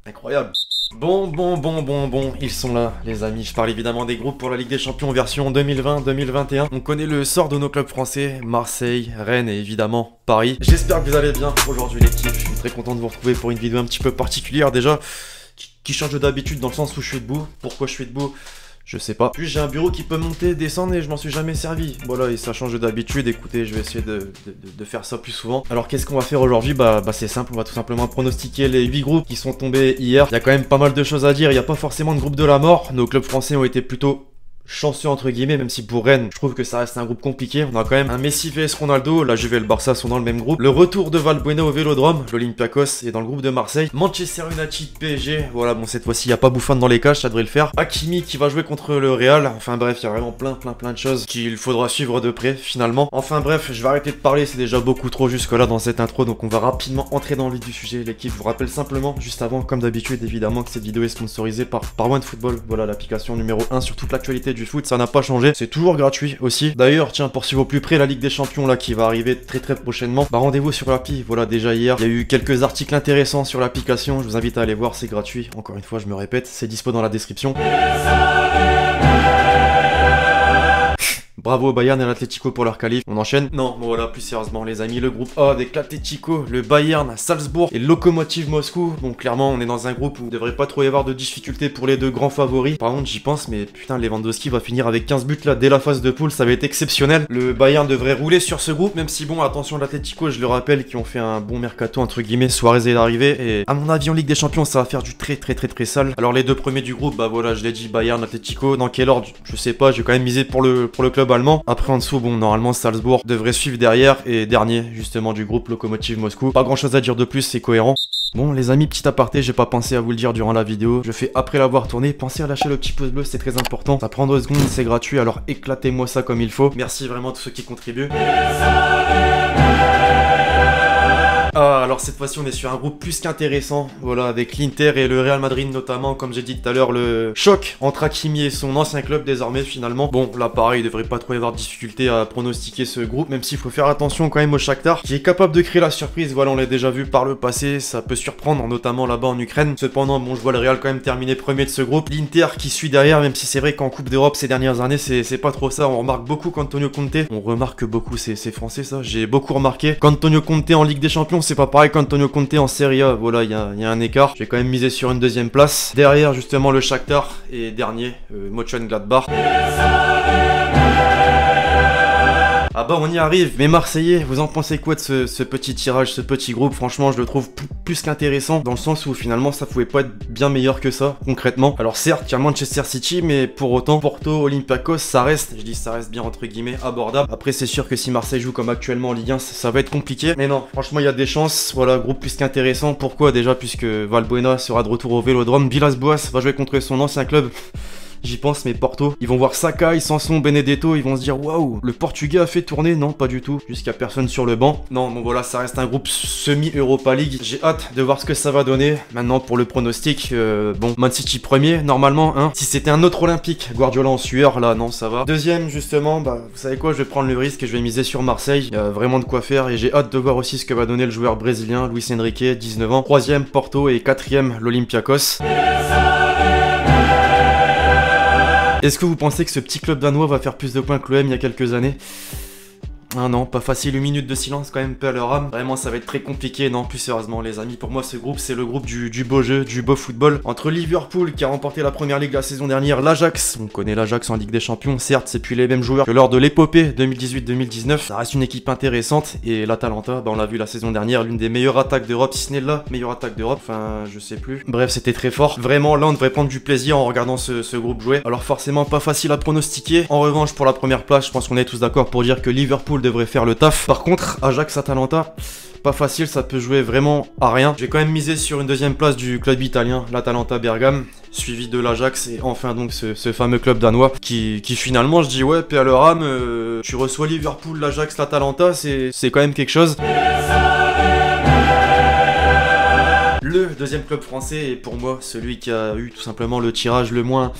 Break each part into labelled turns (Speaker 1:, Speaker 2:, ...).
Speaker 1: Incroyable. Bon, ils sont là, les amis. Je parle évidemment des groupes pour la Ligue des Champions version 2020-2021. On connaît le sort de nos clubs français, Marseille, Rennes et évidemment Paris. J'espère que vous allez bien aujourd'hui l'équipe. Je suis très content de vous retrouver pour une vidéo un petit peu particulière déjà, qui change d'habitude dans le sens où je suis debout. Pourquoi je suis debout ? Je sais pas. Puis j'ai un bureau qui peut monter, descendre et je m'en suis jamais servi. Voilà, et ça change d'habitude. Écoutez, je vais essayer de faire ça plus souvent. Alors qu'est-ce qu'on va faire aujourd'hui ? Bah c'est simple, on va tout simplement pronostiquer les 8 groupes qui sont tombés hier. Il y a quand même pas mal de choses à dire, il n'y a pas forcément de groupe de la mort. Nos clubs français ont été plutôt chanceux entre guillemets, même si pour Rennes, je trouve que ça reste un groupe compliqué. On a quand même un Messi vs Ronaldo, la Juve et le Barça sont dans le même groupe. Le retour de Valbuena au Vélodrome, l'Olympiakos est dans le groupe de Marseille. Manchester United, PSG, voilà, bon cette fois-ci il n'y a pas Buffon dans les cages, ça devrait le faire. Hakimi qui va jouer contre le Real, enfin bref, il y a vraiment plein de choses qu'il faudra suivre de près finalement. Enfin bref, je vais arrêter de parler, c'est déjà beaucoup trop jusque là dans cette intro, donc on va rapidement entrer dans le vif du sujet. L'équipe, je vous rappelle simplement, juste avant, comme d'habitude évidemment, que cette vidéo est sponsorisée par OneFootball, voilà l'application numéro 1 sur toute l'actualité du foot, ça n'a pas changé. C'est toujours gratuit aussi. D'ailleurs, tiens, pour suivre au plus près la Ligue des Champions là qui va arriver très prochainement, bah rendez-vous sur l'appli. Voilà, déjà hier, il y a eu quelques articles intéressants sur l'application. Je vous invite à aller voir, c'est gratuit. Encore une fois, je me répète, c'est dispo dans la description. Bravo au Bayern et à l'Atlético pour leur qualif. On enchaîne. Non, bon voilà, plus sérieusement les amis, le groupe A avec l'Atlético, le Bayern, Salzbourg et Lokomotiv Moscou. Bon, clairement, on est dans un groupe où il ne devrait pas trop y avoir de difficultés pour les deux grands favoris. Par contre, j'y pense, mais putain, Lewandowski va finir avec 15 buts là dès la phase de poule, ça va être exceptionnel. Le Bayern devrait rouler sur ce groupe, même si bon, attention l'Atlético, je le rappelle, qui ont fait un bon mercato entre guillemets, Suarez est arrivé et à mon avis en Ligue des Champions, ça va faire du très sale. Alors les deux premiers du groupe, bah voilà, je l'ai dit, Bayern, Atlético, dans quel ordre, je sais pas, j'ai quand même misé pour le club allemand. Après en dessous, bon, normalement Salzbourg devrait suivre derrière et dernier justement du groupe Lokomotiv Moscou. Pas grand chose à dire de plus, c'est cohérent. Bon les amis, petit aparté, j'ai pas pensé à vous le dire durant la vidéo, je fais après l'avoir tourné, pensez à lâcher le petit pouce bleu, c'est très important, ça prend 2 secondes, c'est gratuit, alors éclatez-moi ça comme il faut. Merci vraiment à tous ceux qui contribuent. Ah, alors cette fois-ci on est sur un groupe plus qu'intéressant, voilà, avec l'Inter et le Real Madrid notamment, comme j'ai dit tout à l'heure, le choc entre Hakimi et son ancien club désormais finalement. Bon là pareil, il devrait pas trop y avoir de difficulté à pronostiquer ce groupe, même s'il faut faire attention quand même au Shakhtar, qui est capable de créer la surprise, voilà, on l'a déjà vu par le passé, ça peut surprendre, notamment là-bas en Ukraine. Cependant, bon, je vois le Real quand même terminer premier de ce groupe, l'Inter qui suit derrière, même si c'est vrai qu'en Coupe d'Europe ces dernières années, c'est pas trop ça, on remarque beaucoup qu'Antonio Conte, on remarque beaucoup, c'est français ça, j'ai beaucoup remarqué, qu'Antonio Conte en Ligue des Champions, c'est pas pareil qu'Antonio Conte en Serie A, voilà, il y a un écart. J'ai quand même misé sur une 2e place. Derrière, justement, le Shakhtar et dernier, Mönchengladbach. Ah bah on y arrive, mais Marseillais, vous en pensez quoi de ce petit tirage, ce petit groupe? Franchement je le trouve plus qu'intéressant, dans le sens où finalement ça pouvait pas être bien meilleur que ça, concrètement. Alors certes, il y a Manchester City, mais pour autant, Porto, Olympiakos, ça reste, je dis ça reste bien entre guillemets, abordable. Après c'est sûr que si Marseille joue comme actuellement en Ligue 1, ça va être compliqué. Mais non, franchement il y a des chances, voilà, groupe plus qu'intéressant. Pourquoi? Déjà puisque Valbuena sera de retour au Vélodrome, Villas-Boas va jouer contre son ancien club. J'y pense, mais Porto, ils vont voir Sakai, Sanson, Benedetto, ils vont se dire waouh, le Portugais a fait tourner. Non, pas du tout, jusqu'à personne sur le banc. Non, bon voilà, ça reste un groupe semi-Europa League. J'ai hâte de voir ce que ça va donner. Maintenant, pour le pronostic, bon, Man City premier, normalement, hein. Si c'était un autre Olympique, Guardiola en sueur, là, non, ça va. Deuxième, justement, bah, vous savez quoi, je vais prendre le risque et je vais miser sur Marseille. Il y a vraiment de quoi faire et j'ai hâte de voir aussi ce que va donner le joueur brésilien, Luis Enrique, 19 ans. Troisième, Porto et quatrième, l'Olympiakos. Est-ce que vous pensez que ce petit club danois va faire plus de points que l'OM il y a quelques années? Ah non, pas facile, une minute de silence quand même, peu à leur âme. Vraiment, ça va être très compliqué. Non, plus sérieusement, les amis, pour moi, ce groupe, c'est le groupe du beau jeu, du beau football. Entre Liverpool, qui a remporté la première ligue la saison dernière, l'Ajax, on connaît l'Ajax en Ligue des Champions, certes, c'est plus les mêmes joueurs que lors de l'épopée 2018-2019. Ça reste une équipe intéressante. Et l'Atalanta, bah, on l'a vu la saison dernière, l'une des meilleures attaques d'Europe, si ce n'est la meilleure attaque d'Europe. Enfin, je sais plus. Bref, c'était très fort. Vraiment, là, on devrait prendre du plaisir en regardant ce groupe jouer. Alors, forcément, pas facile à pronostiquer. En revanche, pour la première place, je pense qu'on est tous d'accord pour dire que Liverpool devrait faire le taf. Par contre, Ajax-Atalanta, pas facile, ça peut jouer vraiment à rien. J'ai quand même misé sur une 2e place du club italien, l'Atalanta Bergame, suivi de l'Ajax et enfin donc ce fameux club danois qui finalement, je dis ouais, paix à leur âme, tu reçois Liverpool, l'Ajax, l'Atalanta, c'est quand même quelque chose. le deuxième club français et pour moi celui qui a eu tout simplement le tirage le moins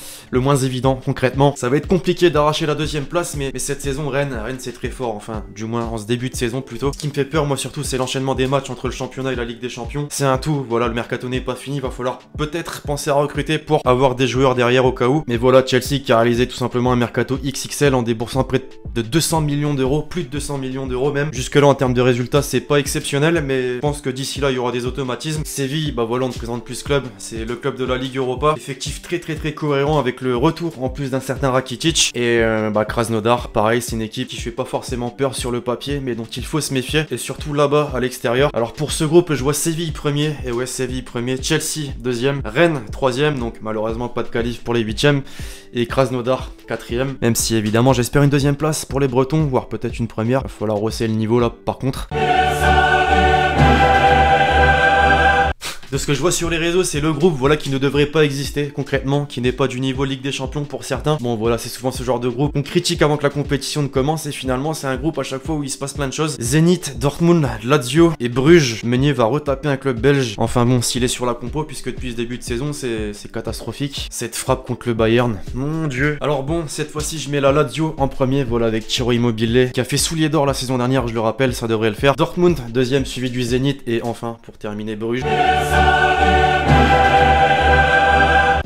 Speaker 1: évident concrètement. Ça va être compliqué d'arracher la deuxième place, mais cette saison Rennes c'est très fort, enfin du moins en ce début de saison plutôt. Ce qui me fait peur moi surtout c'est l'enchaînement des matchs entre le championnat et la Ligue des Champions. C'est un tout, voilà, le mercato n'est pas fini, va falloir peut-être penser à recruter pour avoir des joueurs derrière au cas où. Mais voilà, Chelsea qui a réalisé tout simplement un mercato XXL en déboursant près de 200 millions d'euros, plus de 200 millions d'euros même. Jusque là en termes de résultats c'est pas exceptionnel, mais je pense que d'ici là il y aura des automatismes. Séville, bah voilà, on ne présente plus ce club, c'est le club de la Ligue Europa. Effectif très cohérent avec le retour en plus d'un certain Rakitic. Et Krasnodar, pareil, c'est une équipe qui fait pas forcément peur sur le papier, mais dont il faut se méfier, et surtout là-bas à l'extérieur. Alors pour ce groupe, je vois Séville premier, et ouais, Séville premier, Chelsea deuxième, Rennes troisième, donc malheureusement pas de qualif pour les huitièmes, et Krasnodar quatrième. Même si évidemment j'espère une deuxième place pour les Bretons, voire peut-être une première. Il va falloir hausser le niveau là par contre. De ce que je vois sur les réseaux, c'est le groupe voilà qui ne devrait pas exister concrètement, qui n'est pas du niveau Ligue des Champions pour certains. Bon voilà, c'est souvent ce genre de groupe qu'on critique avant que la compétition ne commence et finalement c'est un groupe à chaque fois où il se passe plein de choses. Zénith, Dortmund, Lazio et Bruges. Meunier va retaper un club belge. Enfin bon, s'il est sur la compo, puisque depuis ce début de saison c'est catastrophique. Cette frappe contre le Bayern, mon dieu. Alors bon, cette fois-ci je mets la Lazio en premier, voilà, avec Ciro Immobile qui a fait soulier d'or la saison dernière, je le rappelle, ça devrait le faire. Dortmund deuxième, suivi du Zénith et enfin pour terminer Bruges.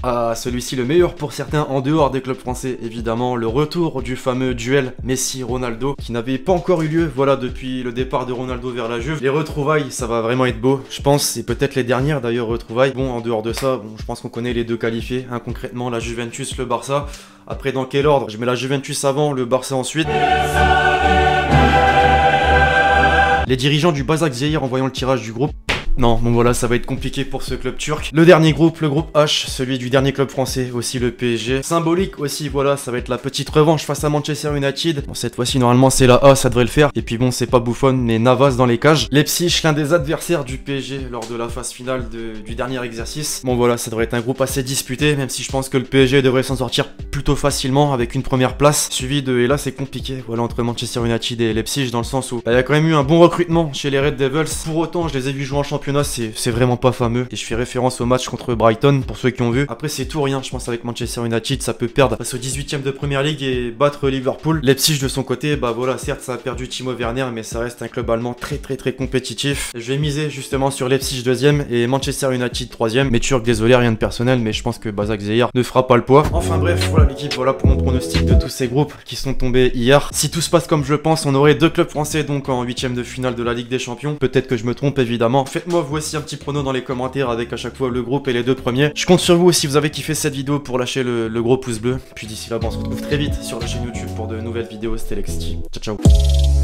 Speaker 1: Ah, celui-ci le meilleur pour certains en dehors des clubs français, évidemment, le retour du fameux duel Messi-Ronaldo qui n'avait pas encore eu lieu, voilà, depuis le départ de Ronaldo vers la Juve. Les retrouvailles, ça va vraiment être beau, je pense, c'est peut-être les dernières d'ailleurs retrouvailles. Bon, en dehors de ça, bon, je pense qu'on connaît les deux qualifiés, hein, concrètement, la Juventus, le Barça. Après, dans quel ordre? Je mets la Juventus avant, le Barça ensuite. Les dirigeants du Başakşehir en voyant le tirage du groupe. Non, bon voilà, ça va être compliqué pour ce club turc. Le dernier groupe, le groupe H, celui du dernier club français, aussi le PSG. Symbolique aussi, voilà, ça va être la petite revanche face à Manchester United. Bon, cette fois-ci, normalement, c'est la A, ça devrait le faire. Et puis bon, c'est pas Buffon, mais Navas dans les cages. Leipzig, l'un des adversaires du PSG lors de la phase finale du dernier exercice. Bon voilà, ça devrait être un groupe assez disputé, même si je pense que le PSG devrait s'en sortir plutôt facilement avec une première place. Suivi de, et là c'est compliqué, voilà, entre Manchester United et Leipzig, dans le sens où il y a quand même eu un bon recrutement chez les Red Devils. Pour autant, je les ai vus jouer en championnat. C'est vraiment pas fameux et je fais référence au match contre Brighton pour ceux qui ont vu. Après c'est tout rien, je pense avec Manchester United ça peut perdre face au 18ème de Premier League et battre Liverpool. Leipzig de son côté, bah voilà, certes ça a perdu Timo Werner mais ça reste un club allemand très compétitif. Je vais miser justement sur Leipzig deuxième et Manchester United troisième. Mais Turc, désolé, rien de personnel, mais je pense que Başakşehir ne fera pas le poids. Enfin bref, voilà l'équipe, voilà pour mon pronostic de tous ces groupes qui sont tombés hier. Si tout se passe comme je pense, on aurait deux clubs français donc en 8ème de finale de la Ligue des Champions. Peut-être que je me trompe évidemment. Faites-moi vous aussi un petit prono dans les commentaires avec à chaque fois le groupe et les deux premiers. Je compte sur vous si vous avez kiffé cette vidéo pour lâcher le gros pouce bleu. Puis d'ici là, on se retrouve très vite sur la chaîne YouTube pour de nouvelles vidéos. C'était Lexity. Ciao ciao.